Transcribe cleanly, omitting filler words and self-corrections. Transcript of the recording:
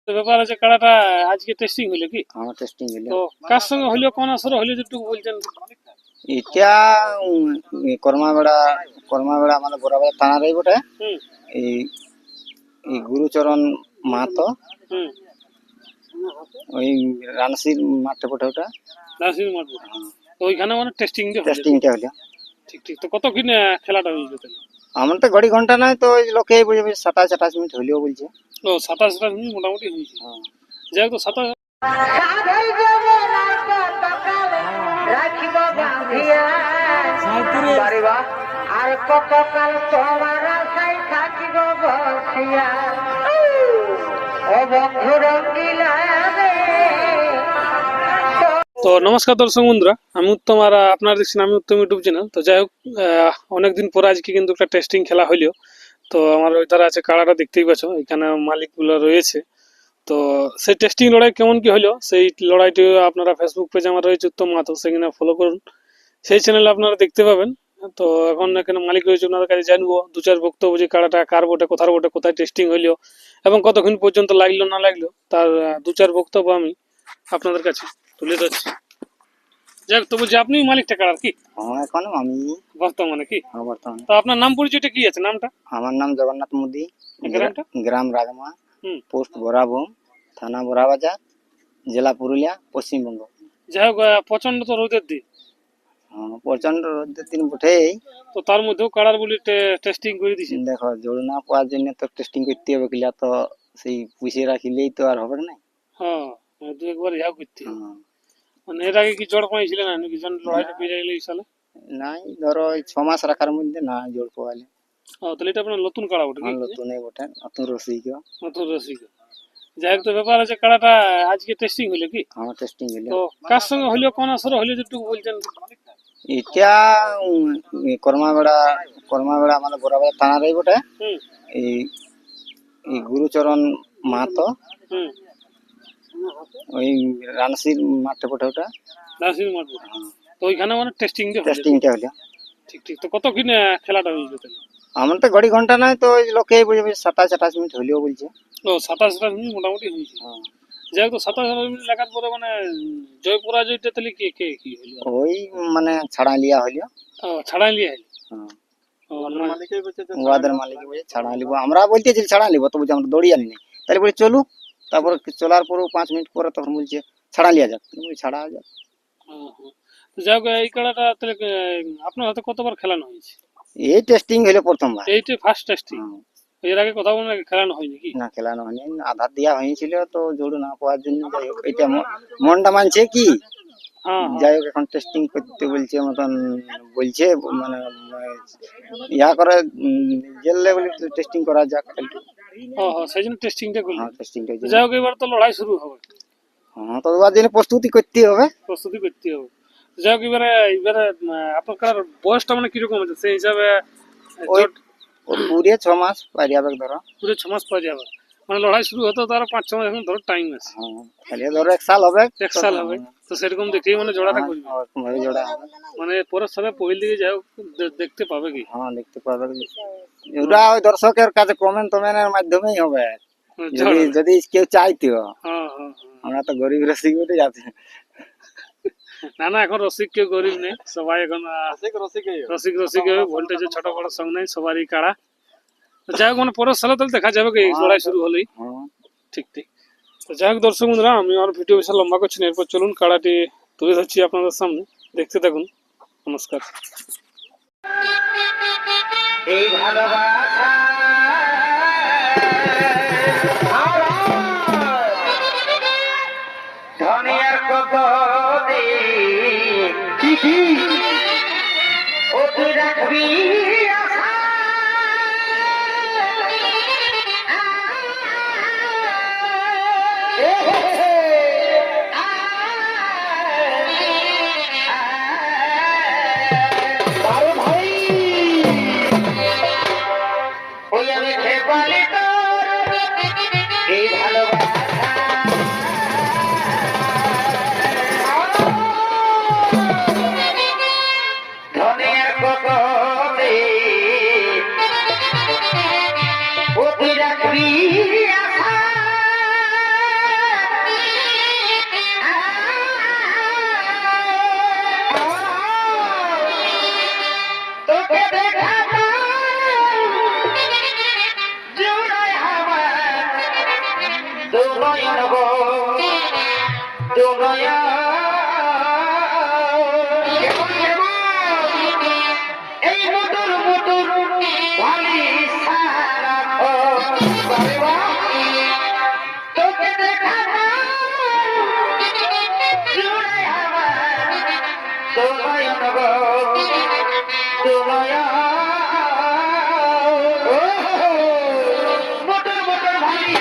তো ব্যাপার আছে কাড়াটা আজকে টেস্টিং হইলো কি? আমার টেস্টিং হইলো। তো কার সঙ্গে হইলো, কোন আসরে হইলো যেটুকু বলছেন? এটা কর্মাবেড়া আমাদের বরাবর থানারই বটে। হুম এই এই গুরুচরণ মাহাতো হুম ওই রানসির মাঠে বটে ওটা। নার্সিং মাঠ বটে। তো ওইখানে মানে টেস্টিং দিয়ে হইলো। টেস্টিংটা হলো। ঠিক ঠিক। তো কতক্ষণ খেলাটা হইলো তাহলে? আমার তো ঘড়ি ঘন্টা নয়, তো ওই লোকে বুঝবে 27-28 মিনিট হইলেও বলছে। ও 27 মিনিট মোটামুটি হয়েছে। হ্যাঁ। যাই হোক, তো 27 আর কতকাল তোমার আশায় থাকিব বসিয়া ও বন্ধু রঙ্গিলা তো নমস্কার দর্শক বন্ধুরা, আমি উত্তম আর আপনারা দেখছেন আমি উত্তম ইউটিউব চ্যানেল। তো যাই হোক, অনেকদিন পরে আজকে কিন্তু একটা টেস্টিং খেলা হইলো। তো আমার ওই ধারা আছে কাড়াটা দেখতেই পাচ্ছ, এখানে মালিকগুলো রয়েছে। তো সেই টেস্টিং লড়াই কেমন কি হলো, সেই লড়াইটি আপনারা ফেসবুক পেজ আমার রয়েছে উত্তম মাহাতো, সেখানে ফলো করুন, সেই চ্যানেলে আপনারা দেখতে পাবেন। তো এখন এখানে মালিক রয়েছে, ওনাদের কাছে জানবো দু চার বক্তব্য যে কাড়াটা কার বটে, কোথার বটে, কোথায় টেস্টিং হইলো এবং কতক্ষণ পর্যন্ত লাগলো না লাগলো, তার দু চার বক্তব্য আমি আপনাদের কাছে তুলে ধরছি। যাক, তো বলছি আপনি মালিকটা কাড়ার কি হ্যাঁ, এখন আমি বর্তমানে কি? বর্তমানে। তো আপনার নাম পরিচয়টা কি আছে, নামটা? আমার নাম জগন্নাথ মুদি, গ্রামটা? গ্রাম রাগমা, হুম। পোস্ট বরাভূম, থানা বড়াবাজার, জেলা পুরুলিয়া, পশ্চিমবঙ্গ। যাই হোক, প্রচন্ড তো রোদের দিন, প্রচন্ড রোদের দিন বটেই। তো তার মধ্যেও কাড়ার বলি টেস্টিং করে দিছি। দেখো, জোর না পাওয়ার জন্য তো টেস্টিং করতে হবে, কিলা তো সেই পুষিয়ে রাখিলেই তো আর হবে না। হ্যাঁ, দু একবার যাও করতে হবে। হ্যাঁ। মানে এর আগে কি জড় পাইছিলেন নাকি? জন লড়াইটা পেয়ে গেলে এই সালে? নাই, ধরো ওই 6 মাস রাখার মধ্যে না জোর পাওয়ালে। ও, তাহলে এটা আপনার নতুন কাড়া ওঠে? নতুন বটে, নতুন রসিক। নতুন রসিক। যাই হোক, তো ব্যাপার আছে কাড়াটা আজকে টেস্টিং হইলো কি? আমার টেস্টিং হইলো। তো কার সঙ্গে হইলো, কোন আসরে হইলো যেটুকু বলছেন? এটা কর্মাবেড়া আমাদের বরাবর থানারই বটে। হুম এই এই গুরুচরণ মাহাতো হুম ওই রানসির মাঠে বটে ওটা। নার্সিং মাঠ বটে। তো ওইখানে মানে টেস্টিং দিয়ে হইলো। টেস্টিংটা হলো। ঠিক ঠিক। তো কতক্ষণ খেলাটা হইলো তাহলে? আমার তো ঘড়ি ঘন্টা নয়, তো ওই লোকে বুঝবে 27-28 মিনিট হইলেও বলছে। ও 27 মিনিট মোটামুটি হয়েছে। হ্যাঁ। যাই হোক, তো 27 মিনিট লাগার পরে মানে জয় পরাজয়টা তাহলে কে কে কি হইলো? ওই মানে ছাড়া লিয়া হইলো। ও, ছাড়াই লিয়ে আইলো। হ্যাঁ। ও, ওদের মালিক বলছে ছাড়া লিব, আমরা বলতেছি ছাড়া লিব, তো বলছে আমরা দৌড়ি আনি নাই। তাহলে বলি চলু, তারপর চলার পরেও 5 মিনিট পরে তখন বলছে ছাড়া লিয়া যাক। বলি ছাড়া যাক। হ্যাঁ, হ্যাঁ। তো যাই হোক, এই খেলাটা তাহলে আপনার হাতে কতবার খেলানো হয়েছে? এই টেস্টিং হইলো প্রথমবার। এইটাই ফার্স্ট টেস্টিং? হ্যাঁ। এর আগে কোথাও মনে হয় খেলানো হয়নি কি? না, খেলানো হয়নি, আধার দেওয়া হয়েছিল, তো জোড় না পাওয়ার জন্য। যাই হোক, এটা মনটা মানছে কি। হ্যাঁ যাই হোক, এখন টেস্টিং করতে বলছে মতন বলছে, মানে ইয়া করে জেল লেভেলে টেস্টিং করা যাক একটু। হ্যাঁ হ্যাঁ, সেই জন্য টেস্টিংটা করলাম। হ্যাঁ, টেস্টিংটা। যাই হোক, এবার তো লড়াই শুরু হবে, হ্যাঁ, তো ওর জন্য প্রস্তুতি করতে হবে। প্রস্তুতি করতে হবে। যাই হোক, এবারে এবারে আপনার বয়সটা মানে কিরকম আছে সেই হিসাবে? ওই পুরে 6 মাস পার যাবে ধরো। পুরো 6 মাস পর যাবে, মানে লড়াই শুরু হতে তো আরো 5-6 মাস এখন ধরো টাইম আছে। হ্যাঁ, তাহলে ধরো 1 সাল হবে। 1 সাল হবে, তো সেরকম দেখেই মানে জোড়াটা করবে। ওরকম ভাবে জোড়া হবে। মানে পরের সবে পহিল দিকে যাই হোক দেখতে পাবে কি? হ্যাঁ, দেখতে পাবে। ওরা ওই দর্শকের কাছে কমেন্টের মাধ্যমেই হবে, যদি যদি কেউ চাইতো। হ্যাঁ হ্যাঁ হ্যাঁ। আমরা তো গরিব রসিক বলে যাচ্ছে। না না, এখন রসিক কেউ গরিব নেই, সবাই এখন রসিক হবে। ভোল্টেজের ছোট বড় সঙ্গ নেই, সবারই কাড়া। তো যাই হোক, মানে পরের সালে তাহলে দেখা যাবে কি লড়াই শুরু হলেই। হ্যাঁ। ঠিক ঠিক। তো যাই হোক দর্শক বন্ধুরা, আমি আমার ভিডিও বেশি লম্বা করছি না, এরপর চলুন কাড়াটি তুলে ধরছি আপনাদের সামনে, দেখতে থাকুন। নমস্কার। এই ভালোবাসা ধনিয়ার কত ও তুই রাখবি আশা। আরে ভাই, ওই আমি খেপালি তোর এই ভালোবাসা। ধনের কত দু নয়ন গো দু নয়ন এই মধুর মধুর ভালি সারা তোকে দেখা জুড়ে আমার দু নয়ন গো দু নয়ন মধুর মধুর ভালি